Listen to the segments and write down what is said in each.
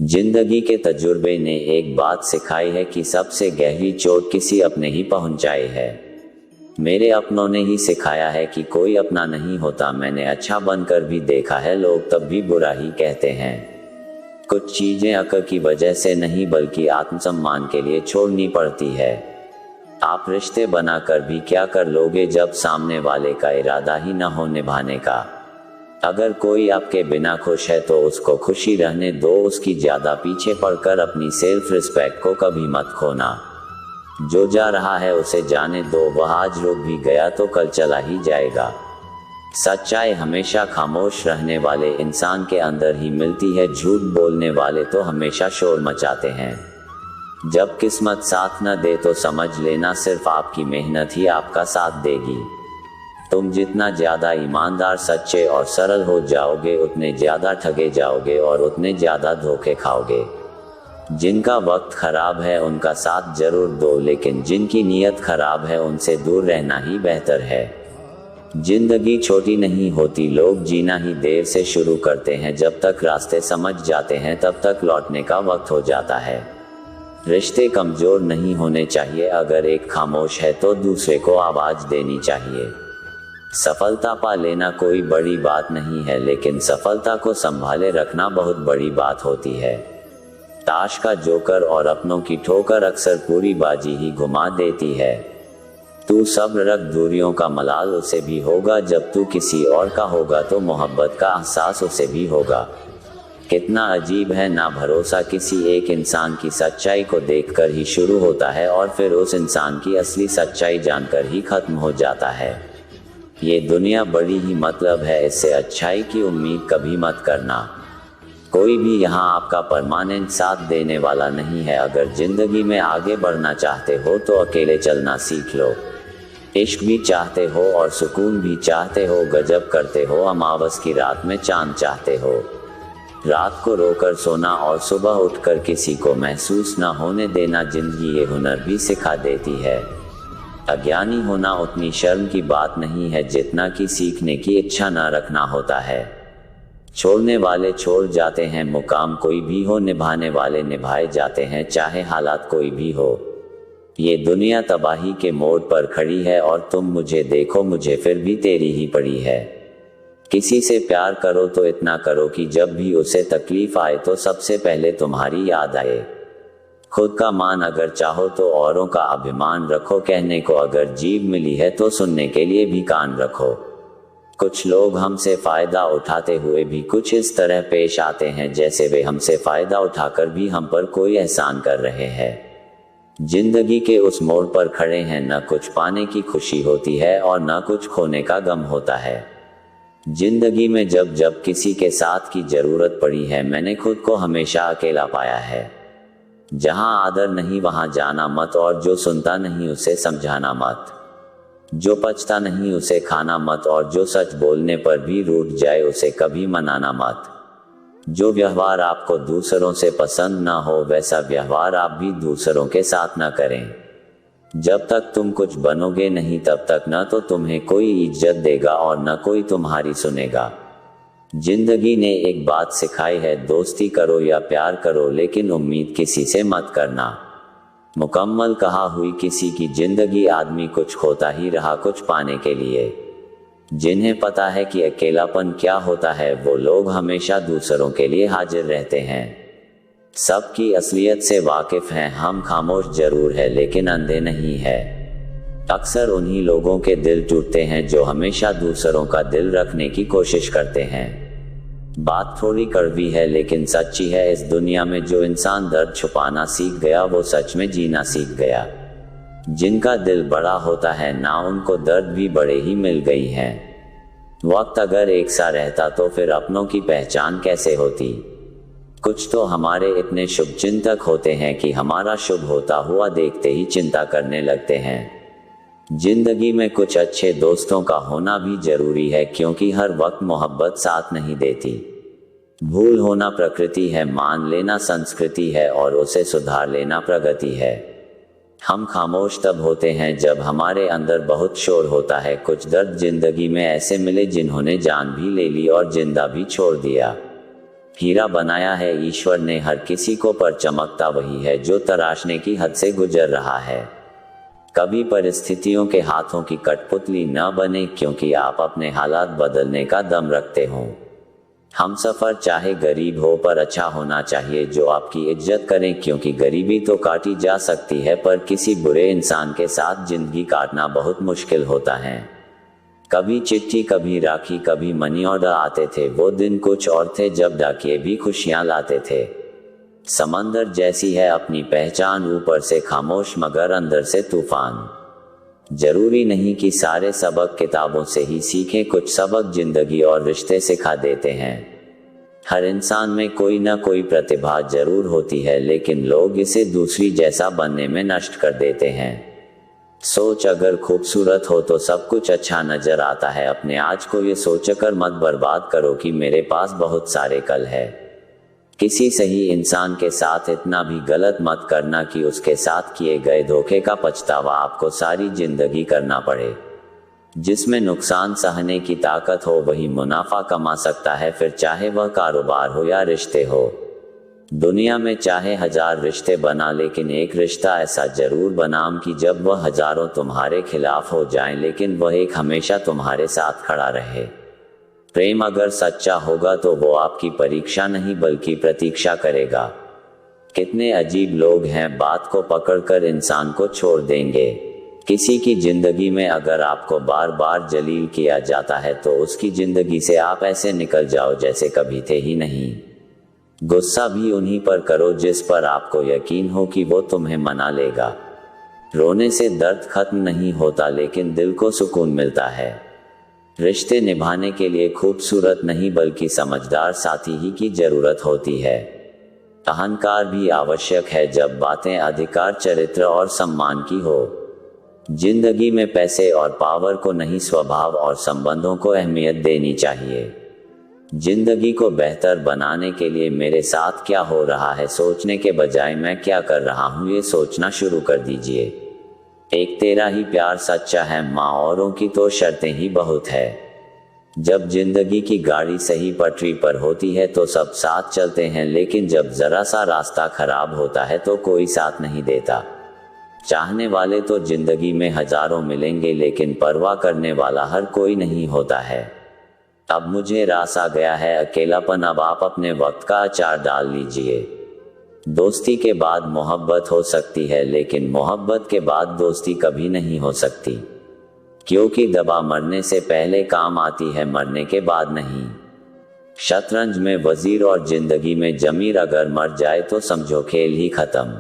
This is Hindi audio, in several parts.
जिंदगी के तजुर्बे ने एक बात सिखाई है कि सबसे गहरी चोट किसी अपने ही पहुंचाई है। मेरे अपनों ने ही सिखाया है कि कोई अपना नहीं होता। मैंने अच्छा बनकर भी देखा है, लोग तब भी बुरा ही कहते हैं। कुछ चीजें अक्ल की वजह से नहीं बल्कि आत्मसम्मान के लिए छोड़नी पड़ती है। आप रिश्ते बनाकर भी क्या कर लोगे जब सामने वाले का इरादा ही न हो निभाने का। अगर कोई आपके बिना खुश है तो उसको खुशी रहने दो, उसकी ज्यादा पीछे पड़कर अपनी सेल्फ रिस्पेक्ट को कभी मत खोना। जो जा रहा है उसे जाने दो, वह आज रुक भी गया तो कल चला ही जाएगा। सच्चाई हमेशा खामोश रहने वाले इंसान के अंदर ही मिलती है, झूठ बोलने वाले तो हमेशा शोर मचाते हैं। जब किस्मत साथ न दे तो समझ लेना सिर्फ आपकी मेहनत ही आपका साथ देगी। तुम जितना ज्यादा ईमानदार, सच्चे और सरल हो जाओगे उतने ज्यादा ठगे जाओगे और उतने ज्यादा धोखे खाओगे। जिनका वक्त खराब है उनका साथ जरूर दो, लेकिन जिनकी नीयत खराब है उनसे दूर रहना ही बेहतर है। जिंदगी छोटी नहीं होती, लोग जीना ही देर से शुरू करते हैं। जब तक रास्ते समझ जाते हैं तब तक लौटने का वक्त हो जाता है। रिश्ते कमजोर नहीं होने चाहिए, अगर एक खामोश है तो दूसरे को आवाज देनी चाहिए। सफलता पा लेना कोई बड़ी बात नहीं है, लेकिन सफलता को संभाले रखना बहुत बड़ी बात होती है। ताश का जोकर और अपनों की ठोकर अक्सर पूरी बाजी ही घुमा देती है। तू सब्र रख, दूरियों का मलाल उसे भी होगा, जब तू किसी और का होगा तो मोहब्बत का एहसास उसे भी होगा। कितना अजीब है ना भरोसा, किसी एक इंसान की सच्चाई को देखकर ही शुरू होता है और फिर उस इंसान की असली सच्चाई जानकर ही खत्म हो जाता है। ये दुनिया बड़ी ही मतलब है, इससे अच्छाई की उम्मीद कभी मत करना। कोई भी यहाँ आपका परमानेंट साथ देने वाला नहीं है। अगर जिंदगी में आगे बढ़ना चाहते हो तो अकेले चलना सीख लो। इश्क भी चाहते हो और सुकून भी चाहते हो, गजब करते हो अमावस की रात में चांद चाहते हो। रात को रोकर सोना और सुबह उठकर किसी को महसूस न होने देना, जिंदगी ये हुनर भी सिखा देती है। अज्ञानी होना उतनी शर्म की बात नहीं है जितना कि सीखने की इच्छा न रखना होता है। छोड़ने वाले छोड़ जाते हैं, मुकाम कोई भी हो, निभाने वाले निभाए जाते हैं, चाहे हालात कोई भी हो। ये दुनिया तबाही के मोड़ पर खड़ी है और तुम मुझे देखो मुझे फिर भी तेरी ही पड़ी है। किसी से प्यार करो तो इतना करो कि जब भी उसे तकलीफ आए तो सबसे पहले तुम्हारी याद आए। खुद का मान अगर चाहो तो औरों का अभिमान रखो, कहने को अगर जीभ मिली है तो सुनने के लिए भी कान रखो। कुछ लोग हमसे फायदा उठाते हुए भी कुछ इस तरह पेश आते हैं जैसे वे हमसे फायदा उठाकर भी हम पर कोई एहसान कर रहे हैं। जिंदगी के उस मोड़ पर खड़े हैं, न कुछ पाने की खुशी होती है और न कुछ खोने का गम होता है। जिंदगी में जब जब किसी के साथ की जरूरत पड़ी है, मैंने खुद को हमेशा अकेला पाया है। जहां आदर नहीं वहां जाना मत, और जो सुनता नहीं उसे समझाना मत। जो पचता नहीं उसे खाना मत, और जो सच बोलने पर भी रूठ जाए उसे कभी मनाना मत। जो व्यवहार आपको दूसरों से पसंद ना हो वैसा व्यवहार आप भी दूसरों के साथ ना करें। जब तक तुम कुछ बनोगे नहीं तब तक न तो तुम्हें कोई इज्जत देगा और न कोई तुम्हारी सुनेगा। जिंदगी ने एक बात सिखाई है, दोस्ती करो या प्यार करो लेकिन उम्मीद किसी से मत करना। मुकम्मल कहा हुई किसी की जिंदगी, आदमी कुछ खोता ही रहा कुछ पाने के लिए। जिन्हें पता है कि अकेलापन क्या होता है वो लोग हमेशा दूसरों के लिए हाजिर रहते हैं। सबकी असलियत से वाकिफ हैं, हम खामोश जरूर है लेकिन अंधे नहीं है। अक्सर उन्हीं लोगों के दिल टूटते हैं जो हमेशा दूसरों का दिल रखने की कोशिश करते हैं। बात थोड़ी कड़वी है लेकिन सच्ची है, इस दुनिया में जो इंसान दर्द छुपाना सीख गया वो सच में जीना सीख गया। जिनका दिल बड़ा होता है ना उनको दर्द भी बड़े ही मिल गई हैं। वक्त अगर एक सा रहता तो फिर अपनों की पहचान कैसे होती। कुछ तो हमारे इतने शुभचिंतक होते हैं कि हमारा शुभ होता हुआ देखते ही चिंता करने लगते हैं। जिंदगी में कुछ अच्छे दोस्तों का होना भी जरूरी है, क्योंकि हर वक्त मोहब्बत साथ नहीं देती। भूल होना प्रकृति है, मान लेना संस्कृति है और उसे सुधार लेना प्रगति है। हम खामोश तब होते हैं जब हमारे अंदर बहुत शोर होता है। कुछ दर्द जिंदगी में ऐसे मिले जिन्होंने जान भी ले ली और जिंदा भी छोड़ दिया। हीरा बनाया है ईश्वर ने हर किसी को, पर चमकता वही है जो तराशने की हद से गुजर रहा है। कभी परिस्थितियों के हाथों की कठपुतली न बने, क्योंकि आप अपने हालात बदलने का दम रखते हो। हमसफर चाहे गरीब हो पर अच्छा होना चाहिए जो आपकी इज्जत करें, क्योंकि गरीबी तो काटी जा सकती है पर किसी बुरे इंसान के साथ जिंदगी काटना बहुत मुश्किल होता है। कभी चिट्ठी, कभी राखी, कभी मनी ऑर्डर आते थे। वो दिन कुछ और थे जब डाकिये भी खुशियां लाते थे। समंदर जैसी है अपनी पहचान, ऊपर से खामोश मगर अंदर से तूफान। जरूरी नहीं कि सारे सबक किताबों से ही सीखें, कुछ सबक जिंदगी और रिश्ते सिखा देते हैं। हर इंसान में कोई ना कोई प्रतिभा जरूर होती है, लेकिन लोग इसे दूसरी जैसा बनने में नष्ट कर देते हैं। सोच अगर खूबसूरत हो तो सब कुछ अच्छा नजर आता है। अपने आज को ये सोचकर मत बर्बाद करो कि मेरे पास बहुत सारे कल है। किसी सही इंसान के साथ इतना भी गलत मत करना कि उसके साथ किए गए धोखे का पछतावा आपको सारी जिंदगी करना पड़े। जिसमें नुकसान सहने की ताकत हो वही मुनाफा कमा सकता है, फिर चाहे वह कारोबार हो या रिश्ते हो। दुनिया में चाहे 1000 रिश्ते बना, लेकिन एक रिश्ता ऐसा जरूर बनाम कि जब वह हजारों तुम्हारे खिलाफ हो जाएं, लेकिन वह एक हमेशा तुम्हारे साथ खड़ा रहे। प्रेम अगर सच्चा होगा तो वो आपकी परीक्षा नहीं बल्कि प्रतीक्षा करेगा। कितने अजीब लोग हैं, बात को पकड़कर इंसान को छोड़ देंगे। किसी की जिंदगी में अगर आपको बार बार जलील किया जाता है तो उसकी जिंदगी से आप ऐसे निकल जाओ जैसे कभी थे ही नहीं। गुस्सा भी उन्हीं पर करो जिस पर आपको यकीन हो कि वो तुम्हें मना लेगा। रोने से दर्द खत्म नहीं होता, लेकिन दिल को सुकून मिलता है। रिश्ते निभाने के लिए खूबसूरत नहीं बल्कि समझदार साथी ही की जरूरत होती है। अहंकार भी आवश्यक है जब बातें अधिकार, चरित्र और सम्मान की हो। जिंदगी में पैसे और पावर को नहीं, स्वभाव और संबंधों को अहमियत देनी चाहिए। जिंदगी को बेहतर बनाने के लिए मेरे साथ क्या हो रहा है सोचने के बजाय मैं क्या कर रहा हूँ ये सोचना शुरू कर दीजिए। एक तेरा ही प्यार सच्चा है माँ, औरों की तो शर्तें ही बहुत है। जब जिंदगी की गाड़ी सही पटरी पर होती है तो सब साथ चलते हैं, लेकिन जब जरा सा रास्ता खराब होता है तो कोई साथ नहीं देता। चाहने वाले तो जिंदगी में हजारों मिलेंगे, लेकिन परवाह करने वाला हर कोई नहीं होता है। अब मुझे रास आ गया है अकेलापन, अब आप अपने वक्त का अचार डाल लीजिए। दोस्ती के बाद मोहब्बत हो सकती है, लेकिन मोहब्बत के बाद दोस्ती कभी नहीं हो सकती, क्योंकि दवा मरने से पहले काम आती है, मरने के बाद नहीं। शतरंज में वजीर और जिंदगी में जमीर अगर मर जाए तो समझो खेल ही खत्म।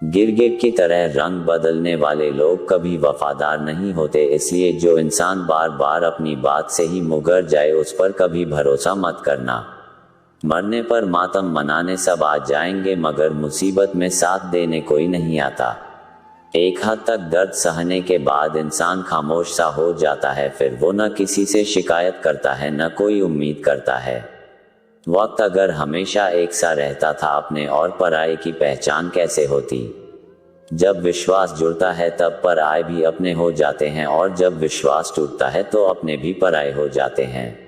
गिरगिट की तरह रंग बदलने वाले लोग कभी वफादार नहीं होते, इसलिए जो इंसान बार बार अपनी बात से ही मुकर जाए उस पर कभी भरोसा मत करना। मरने पर मातम मनाने सब आ जाएंगे, मगर मुसीबत में साथ देने कोई नहीं आता। एक हद तक दर्द सहने के बाद इंसान खामोश सा हो जाता है, फिर वो न किसी से शिकायत करता है न कोई उम्मीद करता है। वक्त अगर हमेशा एक सा रहता था, अपने और पराये की पहचान कैसे होती। जब विश्वास जुड़ता है तब पराये भी अपने हो जाते हैं, और जब विश्वास टूटता है तो अपने भी पराये हो जाते हैं।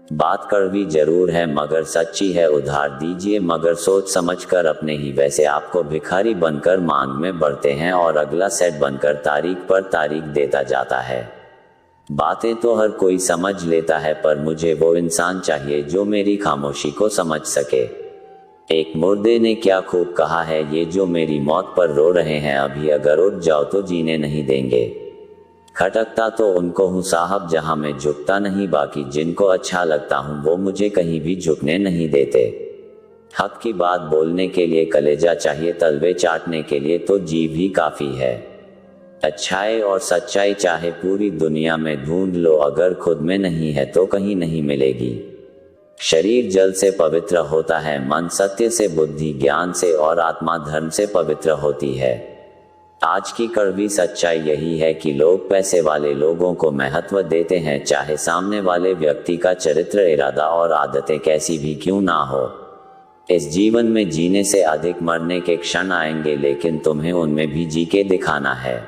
बात कड़वी जरूर है मगर सच्ची है, उधार दीजिए मगर सोच समझकर अपने ही, वैसे आपको भिखारी बनकर मांग में बढ़ते हैं और अगला सेट बनकर तारीख पर तारीख देता जाता है। बातें तो हर कोई समझ लेता है, पर मुझे वो इंसान चाहिए जो मेरी खामोशी को समझ सके। एक मुर्दे ने क्या खूब कहा है, ये जो मेरी मौत पर रो रहे हैं अभी अगर उठ जाओ तो जीने नहीं देंगे। खटकता तो उनको हूँ साहब जहाँ मैं झुकता नहीं, बाकी जिनको अच्छा लगता हूँ वो मुझे कहीं भी झुकने नहीं देते। हक की बात बोलने के लिए कलेजा चाहिए, तलवे चाटने के लिए तो जीभ ही काफी है। अच्छाई और सच्चाई चाहे पूरी दुनिया में ढूंढ लो, अगर खुद में नहीं है तो कहीं नहीं मिलेगी। शरीर जल से पवित्र होता है, मन सत्य से, बुद्धि ज्ञान से और आत्मा धर्म से पवित्र होती है। आज की कड़वी सच्चाई यही है कि लोग पैसे वाले लोगों को महत्व देते हैं, चाहे सामने वाले व्यक्ति का चरित्र, इरादा और आदतें कैसी भी क्यों ना हो। इस जीवन में जीने से अधिक मरने के क्षण आएंगे, लेकिन तुम्हें उनमें भी जी के दिखाना है।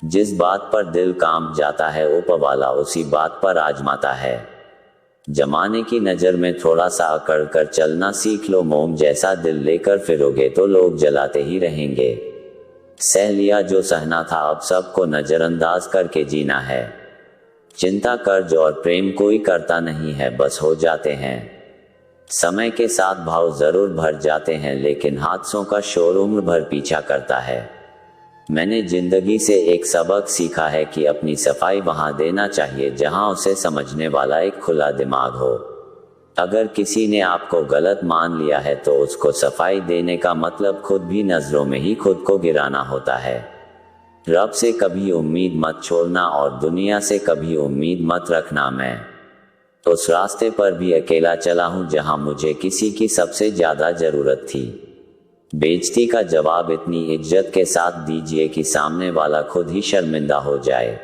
जिस बात पर दिल कांप जाता है ऊपर वाला उसी बात पर आजमाता है। जमाने की नज़र में थोड़ा सा अकड़ कर चलना सीख लो। मोम जैसा दिल लेकर फिरोगे तो लोग जलाते ही रहेंगे। सह लिया जो सहना था, अब सबको नज़रअंदाज करके जीना है। चिंता, कर्ज और प्रेम कोई करता नहीं है, बस हो जाते हैं। समय के साथ भाव जरूर भर जाते हैं, लेकिन हादसों का शोर उम्र भर पीछा करता है। मैंने जिंदगी से एक सबक सीखा है कि अपनी सफाई वहां देना चाहिए जहां उसे समझने वाला एक खुला दिमाग हो। अगर किसी ने आपको गलत मान लिया है तो उसको सफाई देने का मतलब खुद भी नजरों में ही खुद को गिराना होता है। रब से कभी उम्मीद मत छोड़ना और दुनिया से कभी उम्मीद मत रखना। मैं उस रास्ते पर भी अकेला चला हूं जहां मुझे किसी की सबसे ज्यादा जरूरत थी। बेइज्जती का जवाब इतनी इज्जत के साथ दीजिए कि सामने वाला खुद ही शर्मिंदा हो जाए।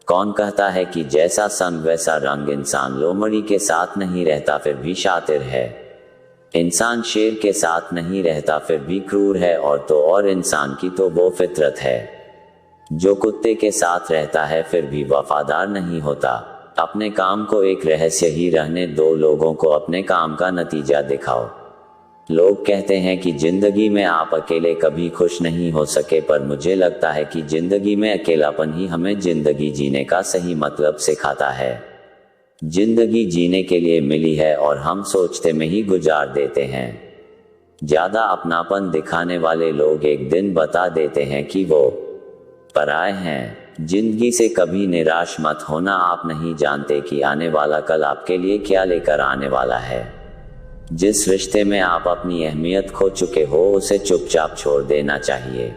कौन कहता है कि जैसा संग वैसा रंग? इंसान लोमड़ी के साथ नहीं रहता फिर भी शातिर है। इंसान शेर के साथ नहीं रहता फिर भी क्रूर है, और तो और इंसान की तो वो फितरत है। जो कुत्ते के साथ रहता है फिर भी वफादार नहीं होता। अपने काम को एक रहस्य ही रहने दो, लोगों को अपने काम का नतीजा दिखाओ। लोग कहते हैं कि जिंदगी में आप अकेले कभी खुश नहीं हो सके, पर मुझे लगता है कि जिंदगी में अकेलापन ही हमें जिंदगी जीने का सही मतलब सिखाता है। जिंदगी जीने के लिए मिली है और हम सोचते में ही गुजार देते हैं। ज्यादा अपनापन दिखाने वाले लोग एक दिन बता देते हैं कि वो पराए हैं। जिंदगी से कभी निराश मत होना, आप नहीं जानते कि आने वाला कल आपके लिए क्या लेकर आने वाला है। जिस रिश्ते में आप अपनी अहमियत खो चुके हो उसे चुपचाप छोड़ देना चाहिए।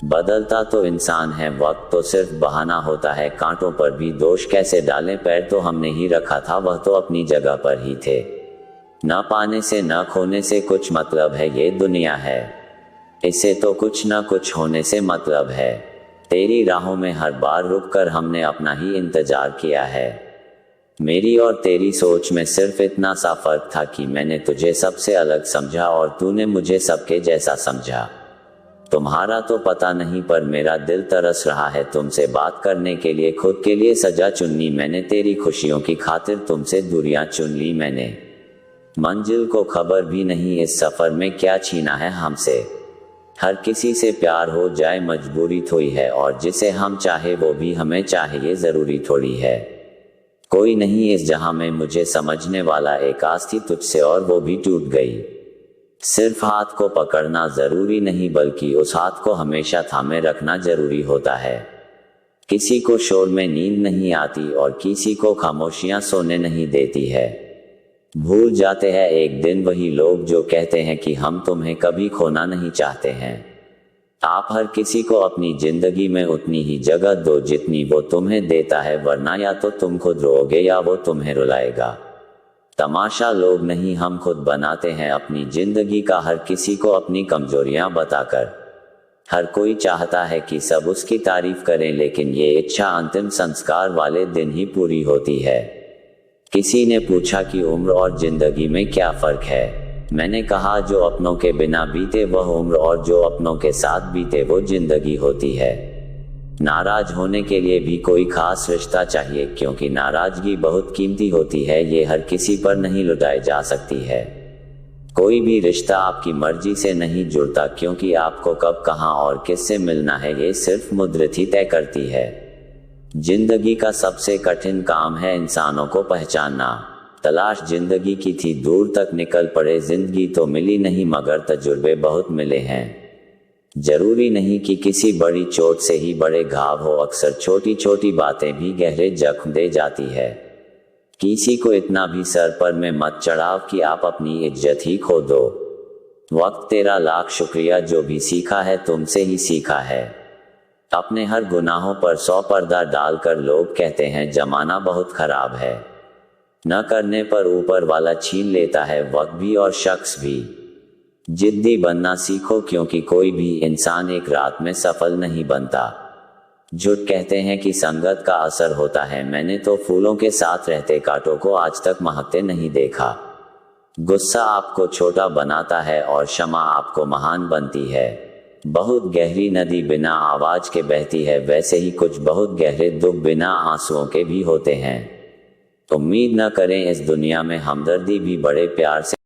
बदलता तो इंसान है, वक्त तो सिर्फ बहाना होता है। कांटों पर भी दोष कैसे डालें, पैर तो हमने ही रखा था, वह तो अपनी जगह पर ही थे। न पाने से न खोने से कुछ मतलब है, ये दुनिया है, इसे तो कुछ न कुछ होने से मतलब है। तेरी राहों में हर बार रुककर हमने अपना ही इंतजार किया है। मेरी और तेरी सोच में सिर्फ इतना सा फर्क था कि मैंने तुझे सबसे अलग समझा और तूने मुझे सबके जैसा समझा। तुम्हारा तो पता नहीं, पर मेरा दिल तरस रहा है तुमसे बात करने के लिए। खुद के लिए सजा चुननी मैंने, तेरी खुशियों की खातिर तुमसे दूरियां चुन ली मैंने। मंजिल को खबर भी नहीं इस सफर में क्या छीना है हमसे। हर किसी से प्यार हो जाए मजबूरी थोड़ी है, और जिसे हम चाहे वो भी हमें चाहे ये जरूरी थोड़ी है। कोई नहीं इस जहां में मुझे समझने वाला, एक आस थी तुझसे और वो भी टूट गई। सिर्फ हाथ को पकड़ना जरूरी नहीं, बल्कि उस हाथ को हमेशा थामे रखना जरूरी होता है। किसी को शोर में नींद नहीं आती और किसी को खामोशियां सोने नहीं देती है। भूल जाते हैं एक दिन वही लोग जो कहते हैं कि हम तुम्हें कभी खोना नहीं चाहते हैं। आप हर किसी को अपनी जिंदगी में उतनी ही जगह दो जितनी वो तुम्हें देता है, वरना या तो तुम खुद रोओगे या वो तुम्हें रुलाएगा। तमाशा लोग नहीं हम खुद बनाते हैं अपनी जिंदगी का, हर किसी को अपनी कमजोरियां बताकर। हर कोई चाहता है कि सब उसकी तारीफ करें, लेकिन ये इच्छा अंतिम संस्कार वाले दिन ही पूरी होती है। किसी ने पूछा कि उम्र और जिंदगी में क्या फर्क है। मैंने कहा जो अपनों के बिना बीते वह उम्र, और जो अपनों के साथ बीते वो जिंदगी होती है। नाराज होने के लिए भी कोई खास रिश्ता चाहिए, क्योंकि नाराजगी बहुत कीमती होती है, ये हर किसी पर नहीं लुटाई जा सकती है। कोई भी रिश्ता आपकी मर्जी से नहीं जुड़ता, क्योंकि आपको कब कहां और किससे मिलना है ये सिर्फ मुद्रित ही तय करती है। जिंदगी का सबसे कठिन काम है इंसानों को पहचानना। तलाश जिंदगी की थी, दूर तक निकल पड़े, जिंदगी तो मिली नहीं मगर तजुर्बे बहुत मिले हैं। जरूरी नहीं कि किसी बड़ी चोट से ही बड़े घाव हो, अक्सर छोटी छोटी बातें भी गहरे जख्म दे जाती है। किसी को इतना भी सर पर में मत चढ़ाओ कि आप अपनी इज्जत ही खो दो। वक्त तेरा लाख शुक्रिया, जो भी सीखा है तुमसे ही सीखा है। अपने हर गुनाहों पर 100 पर्दा डालकर लोग कहते हैं जमाना बहुत खराब है। न करने पर ऊपर वाला छीन लेता है वक्त भी और शख्स भी। जिद्दी बनना सीखो, क्योंकि कोई भी इंसान एक रात में सफल नहीं बनता। झूठ कहते हैं कि संगत का असर होता है, मैंने तो फूलों के साथ रहते कांटों को आज तक महकते नहीं देखा। गुस्सा आपको छोटा बनाता है और क्षमा आपको महान बनती है। बहुत गहरी नदी बिना आवाज के बहती है, वैसे ही कुछ बहुत गहरे दुख बिना आंसुओं के भी होते हैं। उम्मीद न करें, इस दुनिया में हमदर्दी भी बड़े प्यार से